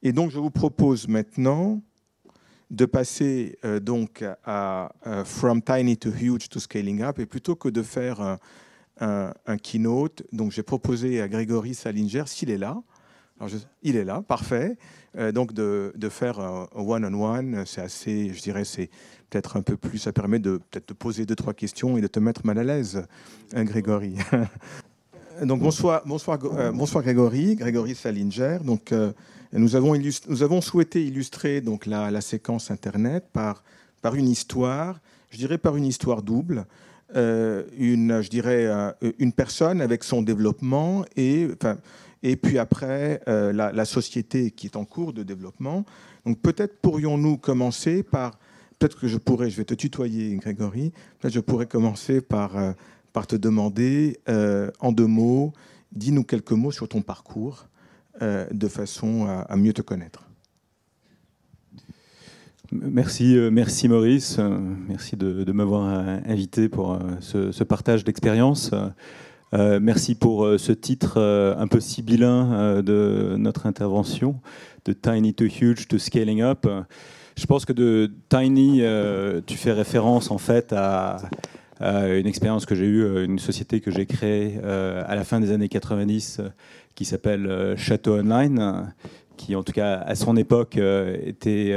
Et donc, je vous propose maintenant de passer donc à From Tiny to Huge to Scaling Up. Et plutôt que de faire un keynote, donc j'ai proposé à Grégory Salinger, s'il est là, il est là, parfait, donc de faire un one-on-one. C'est assez, je dirais, c'est peut-être un peu plus, ça permet de peut-être te poser 2-3 questions et de te mettre mal à l'aise, hein, Grégory. Donc bonsoir Grégory Salinger. Donc nous avons souhaité illustrer donc la séquence Internet par une histoire, je dirais par une histoire double. Je dirais une personne avec son développement et puis après la société qui est en cours de développement. Donc peut-être pourrions-nous commencer par, peut-être que je vais te tutoyer Grégory, peut-être je pourrais commencer par te demander en 2 mots, dis-nous quelques mots sur ton parcours de façon à mieux te connaître. Merci Maurice, merci de m'avoir invité pour ce partage d'expérience. Merci pour ce titre un peu sibyllin de notre intervention, de Tiny to Huge to Scaling Up. Je pense que de Tiny, tu fais référence en fait à une expérience que j'ai eue, une société que j'ai créée à la fin des années 90 qui s'appelle Château Online, qui en tout cas à son époque était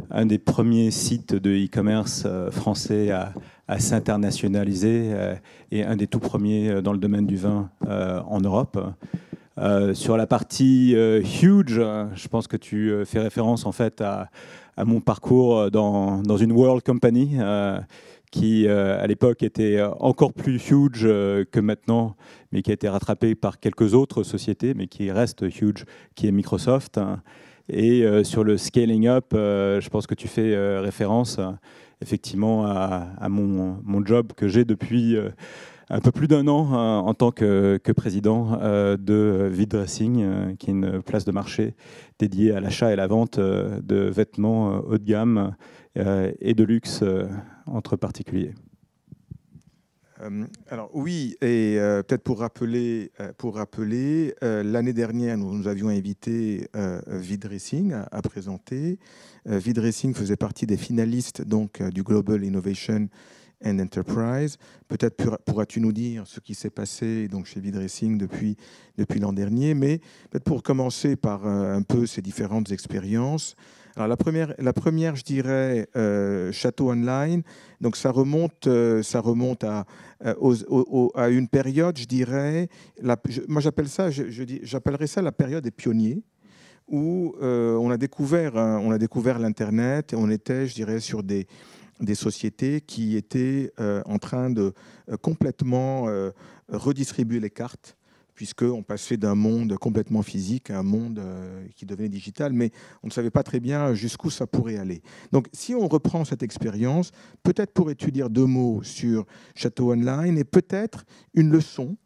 un des premiers sites de e-commerce français à s'internationaliser et un des tout premiers dans le domaine du vin en Europe. Sur la partie huge, je pense que tu fais référence en fait à mon parcours dans une world company qui à l'époque était encore plus huge que maintenant, mais qui a été rattrapé par quelques autres sociétés, mais qui reste huge, qui est Microsoft. Et sur le scaling up, je pense que tu fais référence effectivement à mon job que j'ai depuis un peu plus d'1 an en tant que président de Vidressing, qui est une place de marché dédiée à l'achat et la vente de vêtements haut de gamme et de luxe entre particuliers. Alors oui, et peut-être pour rappeler, l'année dernière, nous avions invité Vidressing à présenter. Vidressing faisait partie des finalistes donc, du Global Innovation and Enterprise. Peut-être pourras-tu nous dire ce qui s'est passé donc, chez Vidressing depuis l'an dernier, mais peut-être pour commencer par un peu ces différentes expériences. Alors la première, je dirais, Château Online. Donc ça remonte à une période, je dirais. Moi j'appellerais ça la période des pionniers, où on a découvert l'Internet et on était, je dirais, sur des sociétés qui étaient en train de complètement redistribuer les cartes, puisqu'on passait d'un monde complètement physique à un monde qui devenait digital, mais on ne savait pas très bien jusqu'où ça pourrait aller. Donc, si on reprend cette expérience, peut-être pourrais-tu dire 2 mots sur Château Online et peut-être une leçon,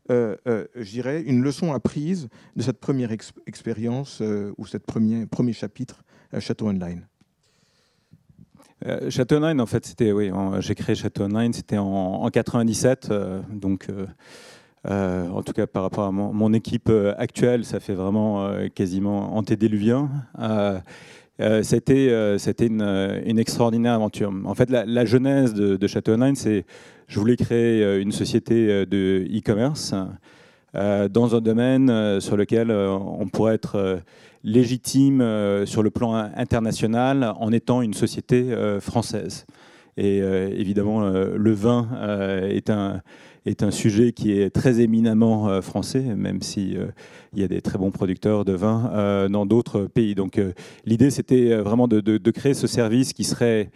je dirais, une leçon apprise de cette première expérience ou cette premier chapitre Château Online. Château Online, en fait, c'était, oui, j'ai créé Château Online, c'était en 97, donc... en tout cas, par rapport à mon équipe actuelle, ça fait vraiment quasiment antédéluvien. C'était une extraordinaire aventure. En fait, la genèse de Château Online, c'est je voulais créer une société de e-commerce dans un domaine sur lequel on pourrait être légitime sur le plan international en étant une société française. Et évidemment, le vin est un sujet qui est très éminemment français, même s'il y a des très bons producteurs de vin dans d'autres pays. Donc l'idée, c'était vraiment de créer ce service qui serait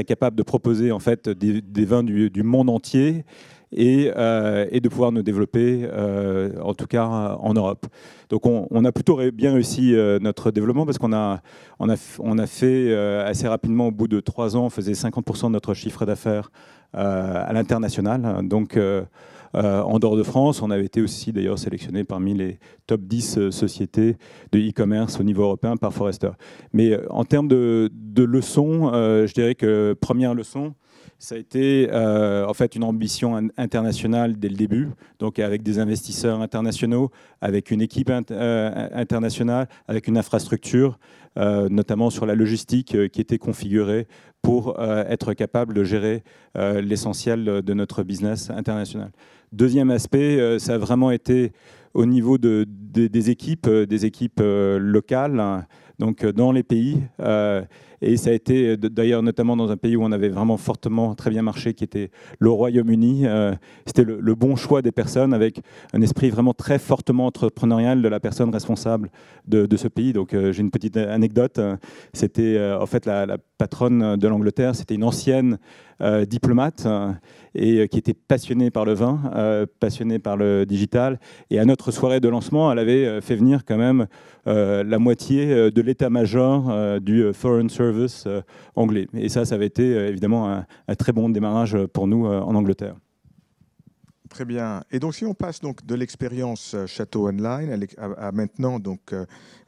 capable de proposer en fait, des vins du monde entier et de pouvoir nous développer, en tout cas en Europe. Donc on a plutôt bien réussi notre développement parce qu'on a fait assez rapidement, au bout de 3 ans, on faisait 50% de notre chiffre d'affaires à l'international. Donc en dehors de France, on avait été aussi d'ailleurs sélectionné parmi les top 10 sociétés de e-commerce au niveau européen par Forrester. Mais en termes de leçons, je dirais que première leçon, ça a été en fait une ambition internationale dès le début, donc avec des investisseurs internationaux, avec une équipe internationale, avec une infrastructure, notamment sur la logistique qui était configurée pour être capable de gérer l'essentiel de notre business international. Deuxième aspect, ça a vraiment été au niveau des équipes locales, donc dans les pays. Et ça a été d'ailleurs notamment dans un pays où on avait vraiment fortement très bien marché, qui était le Royaume-Uni. C'était le bon choix des personnes avec un esprit vraiment très fortement entrepreneurial de la personne responsable de ce pays. Donc j'ai une petite anecdote. C'était en fait la patronne de l'Angleterre, c'était une ancienne diplomate et qui était passionnée par le vin, passionnée par le digital. Et à notre soirée de lancement, elle avait fait venir quand même la moitié de l'état-major du Foreign Service anglais. Et ça avait été évidemment un très bon démarrage pour nous en Angleterre. Très bien. Et donc, si on passe donc de l'expérience Château Online à maintenant donc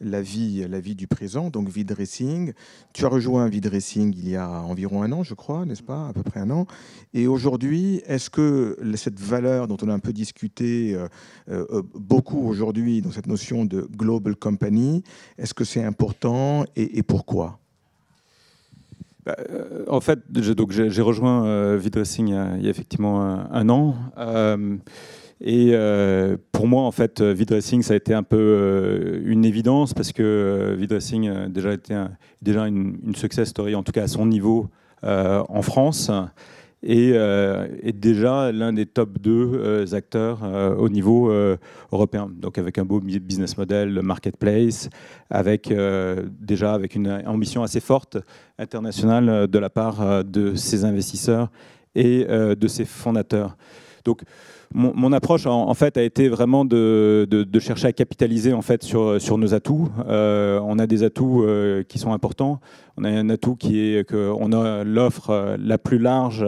la vie du présent, donc V-Dressing. Tu as rejoint V-Dressing il y a environ un an, je crois, n'est-ce pas, à peu près un an. Et aujourd'hui, est-ce que cette valeur dont on a un peu discuté beaucoup aujourd'hui, dans cette notion de global company, est-ce que c'est important et pourquoi ? En fait, j'ai rejoint V-Dressing il y a effectivement un an. Et pour moi, en fait, V-Dressing, ça a été un peu une évidence parce que V-Dressing a déjà été une success story, en tout cas à son niveau en France. Et déjà l'un des top 2 acteurs au niveau européen. Donc avec un beau business model, le marketplace, avec une ambition assez forte internationale de la part de ses investisseurs et de ses fondateurs. Donc mon approche en fait a été vraiment de chercher à capitaliser en fait sur nos atouts. On a des atouts qui sont importants. On a un atout qui est qu'on a l'offre la plus large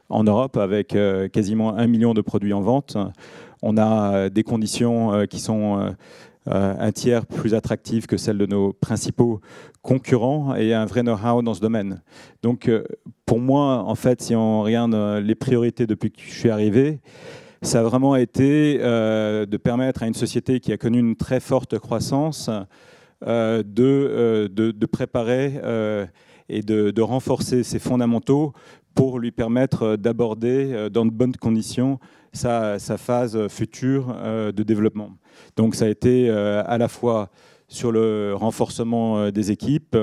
en Europe avec quasiment 1 million de produits en vente. On a des conditions qui sont un tiers plus attractives que celles de nos principaux concurrents et un vrai know-how dans ce domaine. Donc pour moi, en fait, si on regarde les priorités depuis que je suis arrivé, ça a vraiment été de permettre à une société qui a connu une très forte croissance de préparer et de renforcer ses fondamentaux pour lui permettre d'aborder dans de bonnes conditions sa phase future de développement. Donc ça a été à la fois sur le renforcement des équipes,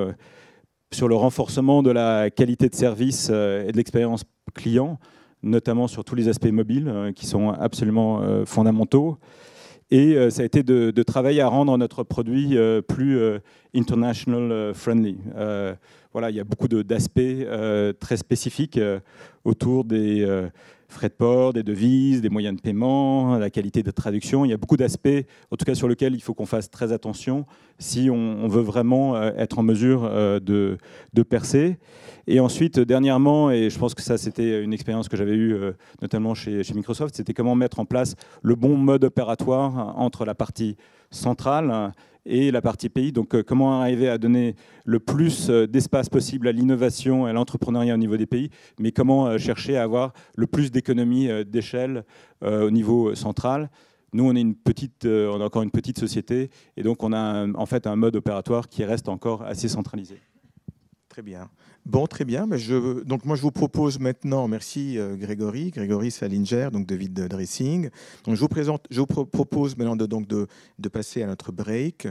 sur le renforcement de la qualité de service et de l'expérience client, notamment sur tous les aspects mobiles qui sont absolument fondamentaux. Et ça a été de travailler à rendre notre produit plus international friendly. Voilà, il y a beaucoup d'aspects très spécifiques autour des frais de port, des devises, des moyens de paiement, la qualité de traduction. Il y a beaucoup d'aspects, en tout cas sur lesquels il faut qu'on fasse très attention si on veut vraiment être en mesure de percer. Et ensuite, dernièrement, et je pense que ça c'était une expérience que j'avais eue notamment chez Microsoft, c'était comment mettre en place le bon mode opératoire entre la partie centrale et la partie pays. Donc comment arriver à donner le plus d'espace possible à l'innovation et à l'entrepreneuriat au niveau des pays, mais comment chercher à avoir le plus d'économies d'échelle au niveau central. Nous, on a encore une petite société et donc on a en fait un mode opératoire qui reste encore assez centralisé. Très bien. Bon, très bien. Mais donc moi, je vous propose maintenant, merci Grégory Salinger, donc de V-Dressing. Donc je vous propose maintenant de passer à notre break.